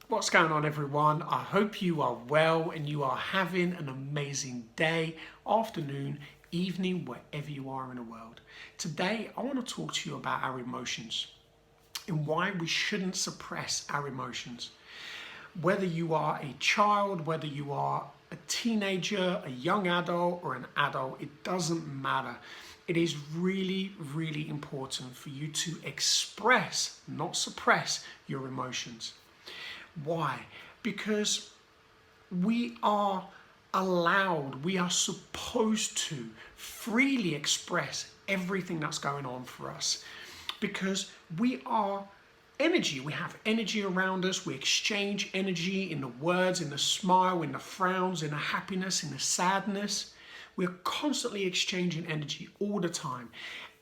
What's going on, everyone? I hope you are well and you are having an amazing day, afternoon, evening, wherever you are in the world. Today, I want to talk to you about our emotions and why we shouldn't suppress our emotions. Whether you are a child, whether you are a teenager, a young adult, or an adult, it doesn't matter. It is really, really important for you to express, not suppress, your emotions. Why? Because we are allowed, we are supposed to freely express everything that's going on for us. Because we are energy. We have energy around us. We exchange energy in the words, in the smile, in the frowns, in the happiness, in the sadness. We're constantly exchanging energy all the time.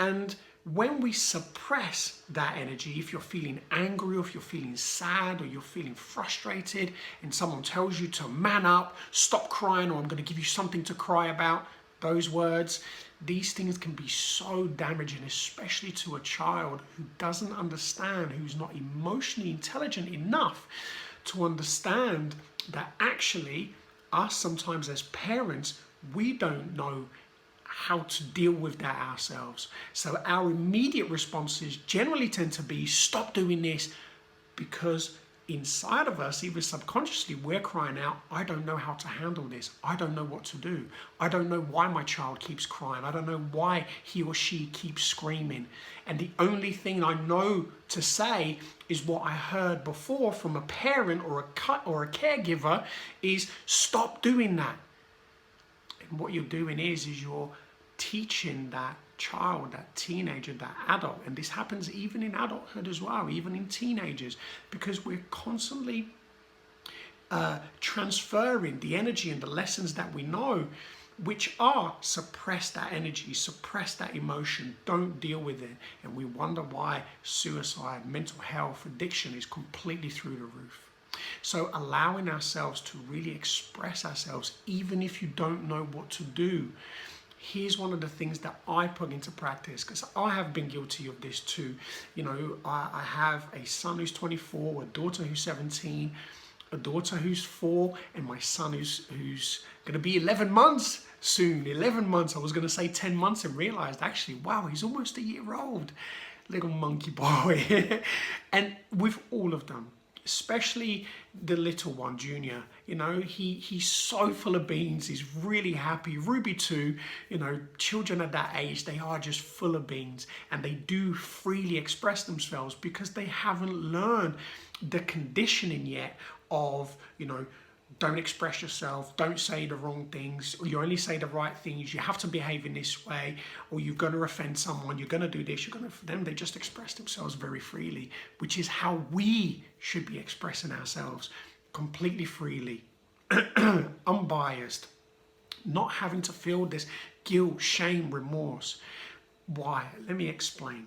And when we suppress that energy, if you're feeling angry, or if you're feeling sad, or you're feeling frustrated, and someone tells you to man up, stop crying, or I'm going to give you something to cry about, those words, these things can be so damaging, especially to a child who doesn't understand, who's not emotionally intelligent enough to understand that actually us sometimes as parents, we don't know how to deal with that ourselves. So our immediate responses generally tend to be stop doing this, because inside of us, even subconsciously, we're crying out, I don't know how to handle this. I don't know what to do. I don't know why my child keeps crying. I don't know why he or she keeps screaming. And the only thing I know to say is what I heard before from a parent or a caregiver is stop doing that. And what you're doing is you're teaching that child, that teenager, that adult, and this happens even in adulthood as well, even in teenagers, because we're constantly transferring the energy and the lessons that we know, which are suppress that energy, suppress that emotion, don't deal with it. And we wonder why suicide, mental health, addiction is completely through the roof. So allowing ourselves to really express ourselves, even if you don't know what to do. Here's one of the things that I put into practice, because I have been guilty of this too. You know, I have a son who's 24, a daughter who's 17, a daughter who's 4, and my son who's going to be 11 months soon. 11 months. I was going to say 10 months and realized actually, wow, he's almost a year old. Little monkey boy. And with all of them, especially the little one, Junior, you know, he's so full of beans. He's really happy. Ruby too, you know, children at that age, they are just full of beans, and they do freely express themselves because they haven't learned the conditioning yet of, you know, don't express yourself, don't say the wrong things, or you only say the right things, you have to behave in this way, or you're going to offend someone, you're going to do this, you're going to, for them, they just express themselves very freely, which is how we should be expressing ourselves, completely freely, unbiased, not having to feel this guilt, shame, remorse. Why? Let me explain.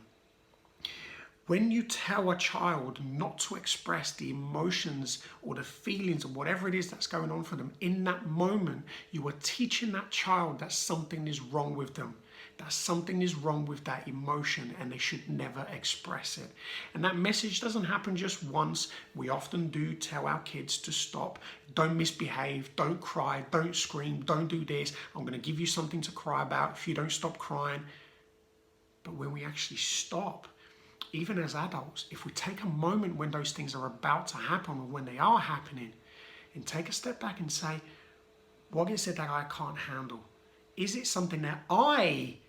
When you tell a child not to express the emotions or the feelings or whatever it is that's going on for them in that moment, you are teaching that child that something is wrong with them, that something is wrong with that emotion, and they should never express it. And that message doesn't happen just once. We often do tell our kids to stop, don't misbehave, don't cry, don't scream, don't do this, I'm going to give you something to cry about if you don't stop crying. But when we actually stop, even as adults, if we take a moment when those things are about to happen or when they are happening, and take a step back and say, what is it that I can't handle? Is it something that I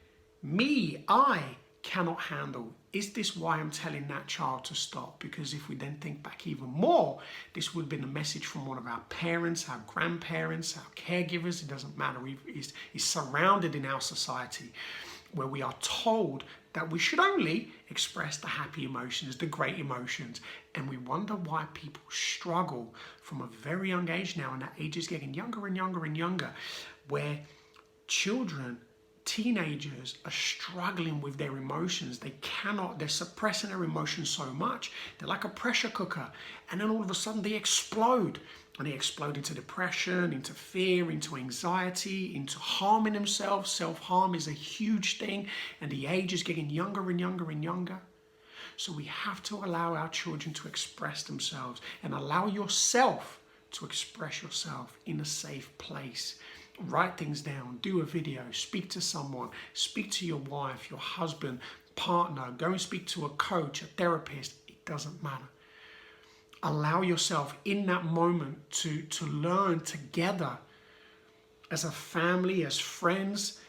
cannot handle? Is this why I'm telling that child to stop? Because if we then think back even more, this would have been a message from one of our parents, our grandparents, our caregivers, it doesn't matter, is surrounded in our society, where we are told that we should only express the happy emotions, the great emotions. And we wonder why people struggle from a very young age now, and that age is getting younger and younger and younger, where children, teenagers are struggling with their emotions. They're suppressing their emotions so much. They're like a pressure cooker. And then all of a sudden they explode. And they explode into depression, into fear, into anxiety, into harming themselves. Self-harm is a huge thing. And the age is getting younger and younger and younger. So we have to allow our children to express themselves, and allow yourself to express yourself in a safe place. Write things down, do a video, speak to someone, speak to your wife, your husband, partner, go and speak to a coach, a therapist, it doesn't matter. Allow yourself in that moment to learn together as a family, as friends,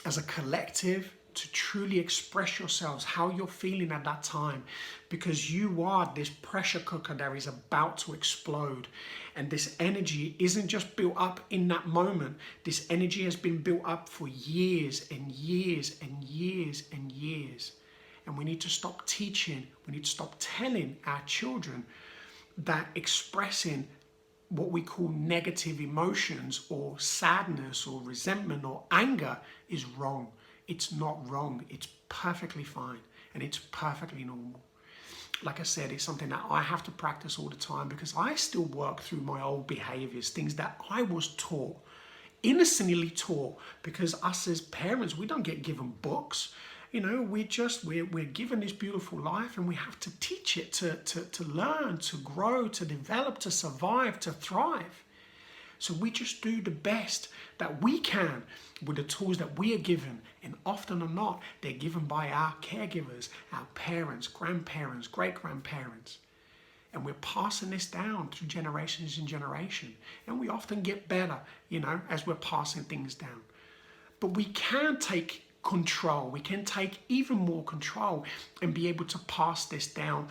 as a collective, to truly express yourselves, how you're feeling at that time, because you are this pressure cooker that is about to explode. And this energy isn't just built up in that moment. This energy has been built up for years and years and years and years. And we need to stop teaching, we need to stop telling our children that expressing what we call negative emotions or sadness or resentment or anger is wrong. It's not wrong. It's perfectly fine, and it's perfectly normal. Like I said, it's something that I have to practice all the time, because I still work through my old behaviors, things that I was taught, innocently taught, because us as parents, we don't get given books. You know, we're given this beautiful life, and we have to teach it to learn, to grow, to develop, to survive, to thrive. So we just do the best that we can with the tools that we are given. And often or not, they're given by our caregivers, our parents, grandparents, great-grandparents. And we're passing this down through generations and generation. And we often get better, you know, as we're passing things down. But we can take control. We can take even more control and be able to pass this down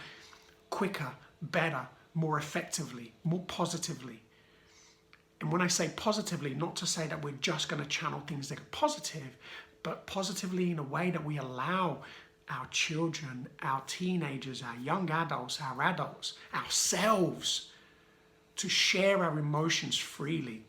quicker, better, more effectively, more positively. And when I say positively, not to say that we're just going to channel things that are positive, but positively in a way that we allow our children, our teenagers, our young adults, ourselves to share our emotions freely.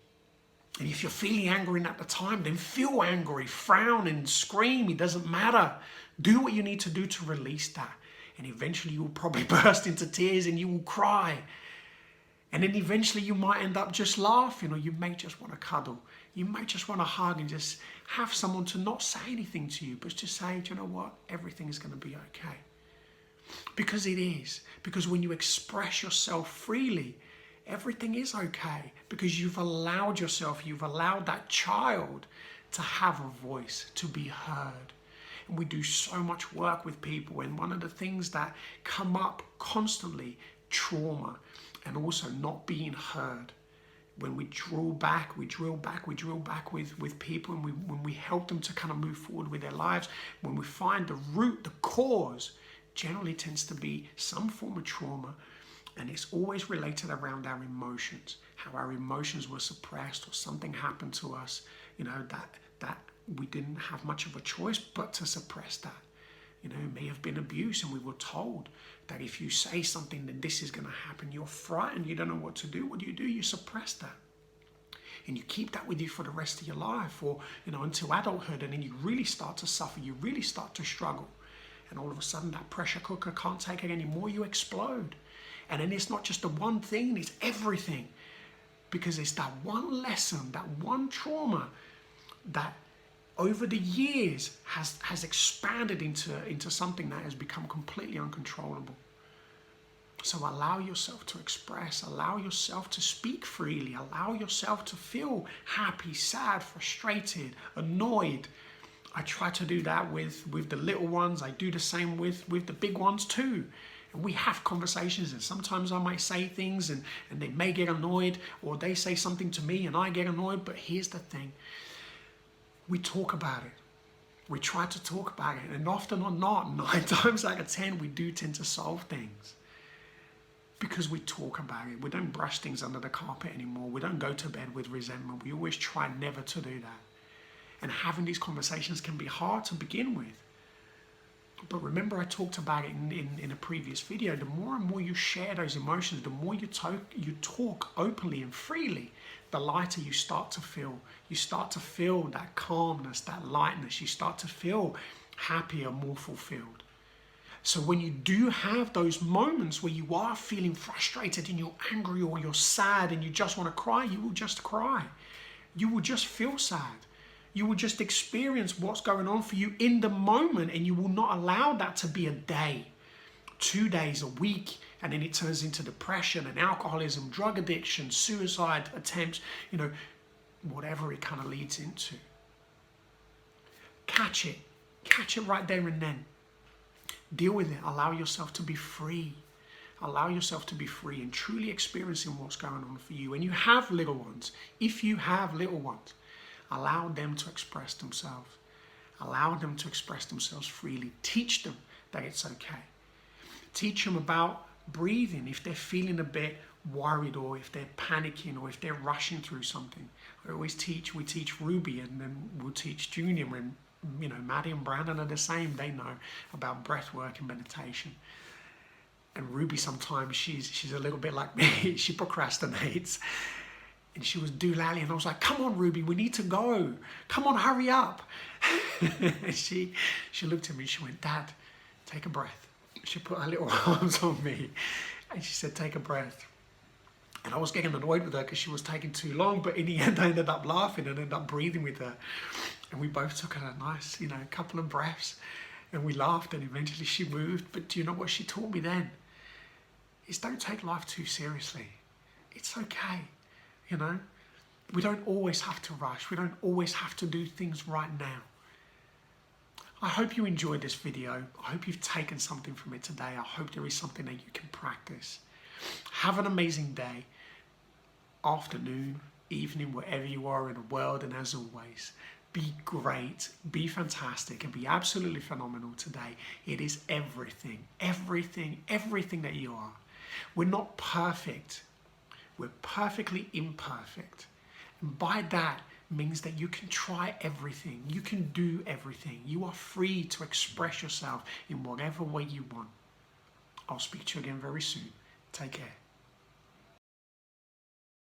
And if you're feeling angry at the time, then feel angry, frown and scream. It doesn't matter. Do what you need to do to release that. And eventually you will probably burst into tears and you will cry. And then eventually you might end up just laughing, or you may just want to cuddle. You might just want to hug and just have someone to not say anything to you, but just say, do you know what? Everything is going to be okay. Because it is. Because when you express yourself freely, everything is okay. Because you've allowed yourself, you've allowed that child to have a voice, to be heard. And we do so much work with people. And one of the things that come up constantly, trauma. And also not being heard. When we drill back with people, and when we help them to kind of move forward with their lives, when we find the root, the cause, generally tends to be some form of trauma, and it's always related around our emotions, how our emotions were suppressed, or something happened to us, you know, that we didn't have much of a choice but to suppress that. You know, it may have been abuse, and we were told that if you say something, then this is going to happen. You're frightened. You don't know what to do. What do? You suppress that. And you keep that with you for the rest of your life, or, you know, until adulthood. And then you really start to suffer. You really start to struggle. And all of a sudden, that pressure cooker can't take it anymore. You explode. And then it's not just the one thing. It's everything. Because it's that one lesson, that one trauma that over the years has expanded into something that has become completely uncontrollable. So allow yourself to express, allow yourself to speak freely, allow yourself to feel happy, sad, frustrated, annoyed. I try to do that with the little ones. I do the same with the big ones too. And we have conversations, and sometimes I might say things and they may get annoyed, or they say something to me and I get annoyed. But here's the thing. We talk about it. We try to talk about it. And often or not, 9 times out of 10, we do tend to solve things. Because we talk about it. We don't brush things under the carpet anymore. We don't go to bed with resentment. We always try never to do that. And having these conversations can be hard to begin with. But remember, I talked about it in a previous video. The more and more you share those emotions, the more you talk openly and freely, the lighter you start to feel. You start to feel that calmness, that lightness. You start to feel happier, more fulfilled. So when you do have those moments where you are feeling frustrated and you're angry or you're sad and you just want to cry, you will just cry. You will just feel sad. You will just experience what's going on for you in the moment, and you will not allow that to be a day. 2 days, a week, and then it turns into depression and alcoholism, drug addiction, suicide attempts, whatever it kind of leads into. Catch it right there and then. Deal with it. Allow yourself to be free. Allow yourself to be free and truly experiencing what's going on for you. When you have little ones, if you have little ones, allow them to express themselves. Allow them to express themselves freely. Teach them that it's okay. Teach them about breathing if they're feeling a bit worried, or if they're panicking, or if they're rushing through something. We teach Ruby, and then we'll teach Junior, and Maddie and Brandon are the same. They know about breath work and meditation. And Ruby, sometimes she's a little bit like me. She procrastinates, and she was doolally, and I was like, come on, Ruby, we need to go. Come on, hurry up. And she looked at me and she went, Dad, take a breath. She put her little arms on me and she said, take a breath. And I was getting annoyed with her because she was taking too long, but in the end I ended up laughing and ended up breathing with her. And we both took a nice, couple of breaths, and we laughed, and eventually she moved. But do you know what she taught me then? Is don't take life too seriously. It's okay, We don't always have to rush. We don't always have to do things right now. I hope you enjoyed this video. I hope you've taken something from it today. I hope there is something that you can practice. Have an amazing day, afternoon, evening, wherever you are in the world. And as always, be great, be fantastic, and be absolutely phenomenal today. It is everything that you are. We're not perfect. We're perfectly imperfect. And by that means that you can try everything. You can do everything. You are free to express yourself in whatever way you want. I'll speak to you again very soon. Take care.